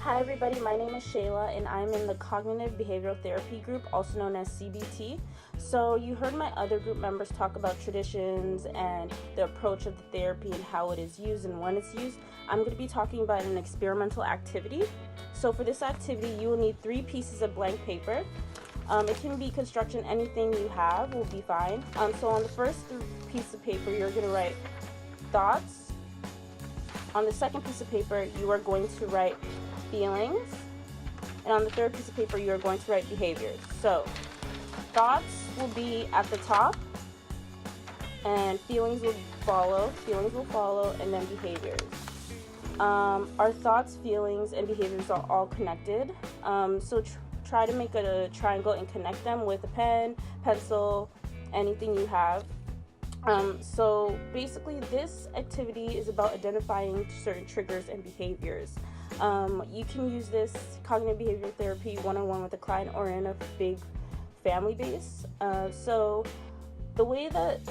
Hi everybody, my name is Shayla and I'm in the Cognitive Behavioral Therapy group, also known as CBT. So you heard my other group members talk about traditions and the approach of the therapy and how it is used and when it's used. I'm going to be talking about an experimental activity. So for this activity, you will need 3 pieces of blank paper. It can be construction, anything you have will be fine. So on the first piece of paper, you're going to write thoughts. On the second piece of paper, you are going to write feelings, and on the third piece of paper you are going to write behaviors. So thoughts will be at the top and feelings will follow, and then behaviors. Our thoughts, feelings, and behaviors are all connected, so try to make a triangle and connect them with a pen, pencil, anything you have. So basically this activity is about identifying certain triggers and behaviors. You can use this cognitive behavioral therapy one-on-one with a client or in a big family base. So the way that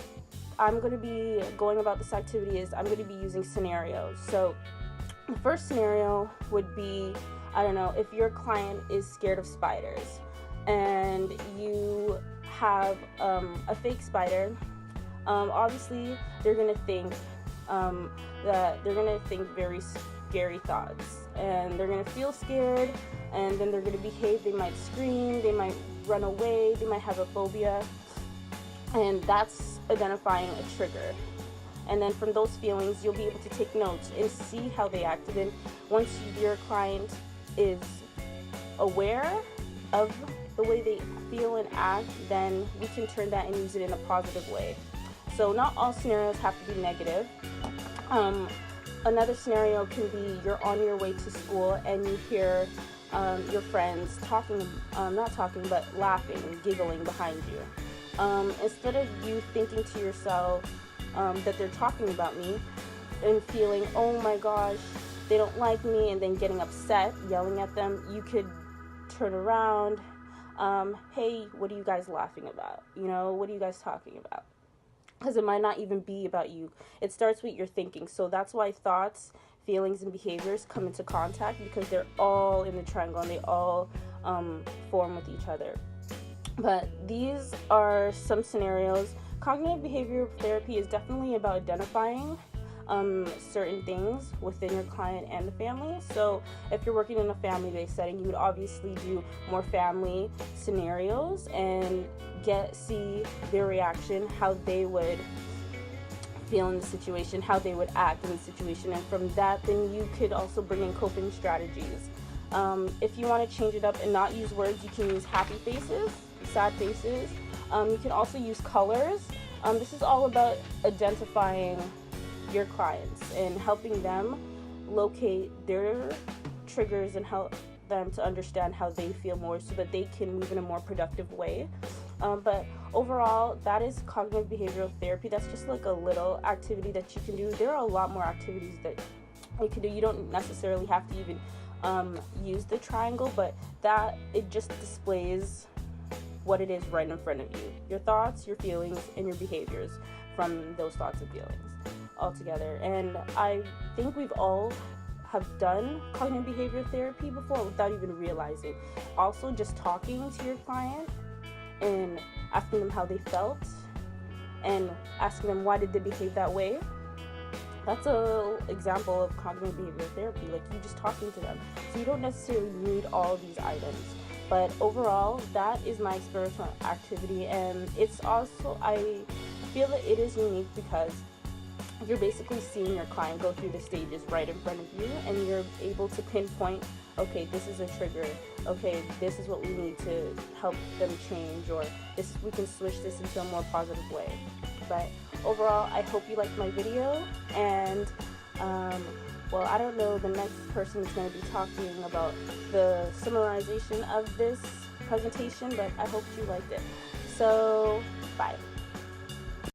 I'm going to be going about this activity is I'm going to be using scenarios. So the first scenario would be, I don't know, if your client is scared of spiders and you have a fake spider, obviously they're going to think very scary thoughts, and they're going to feel scared, and then they're going to behave. They might scream, they might run away, they might have a phobia, and that's identifying a trigger. And then from those feelings you'll be able to take notes and see how they act. And then once your client is aware of the way they feel and act, then we can turn that and use it in a positive way. So not all scenarios have to be negative. Another scenario can be you're on your way to school and you hear your friends laughing, giggling behind you. Instead of you thinking to yourself that they're talking about me and feeling, oh my gosh, they don't like me, and then getting upset, yelling at them, you could turn around, hey, what are you guys laughing about? What are you guys talking about? Because it might not even be about you. It starts with your thinking. So that's why thoughts, feelings, and behaviors come into contact, because they're all in the triangle and they all form with each other. But these are some scenarios. Cognitive behavioral therapy is definitely about identifying certain things within your client and the family. So if you're working in a family-based setting, you would obviously do more family scenarios and see their reaction, how they would feel in the situation, how they would act in the situation, and from that then you could also bring in coping strategies. If you want to change it up and not use words, you can use happy faces, sad faces. You can also use colors. This is all about identifying your clients and helping them locate their triggers and help them to understand how they feel more so that they can move in a more productive way. But overall, that is cognitive behavioral therapy. That's just like a little activity that you can do. There are a lot more activities that you can do. You don't necessarily have to even use the triangle, but it just displays what it is right in front of you. Your thoughts, your feelings, and your behaviors from those thoughts and feelings all together. And I think we've all have done cognitive behavioral therapy before without even realizing. Also, just talking to your client and asking them how they felt and asking them why did they behave that way. That's an example of cognitive behavioral therapy, like you just talking to them. So you don't necessarily need all these items. But overall, that is my experimental activity, and it's also, I feel that it is unique because you're basically seeing your client go through the stages right in front of you, and you're able to pinpoint, okay, this is a trigger, okay, this is what we need to help them change, or we can switch this into a more positive way. But overall, I hope you liked my video, and well, I don't know, the next person is going to be talking about the summarization of this presentation, but I hope you liked it. So, bye.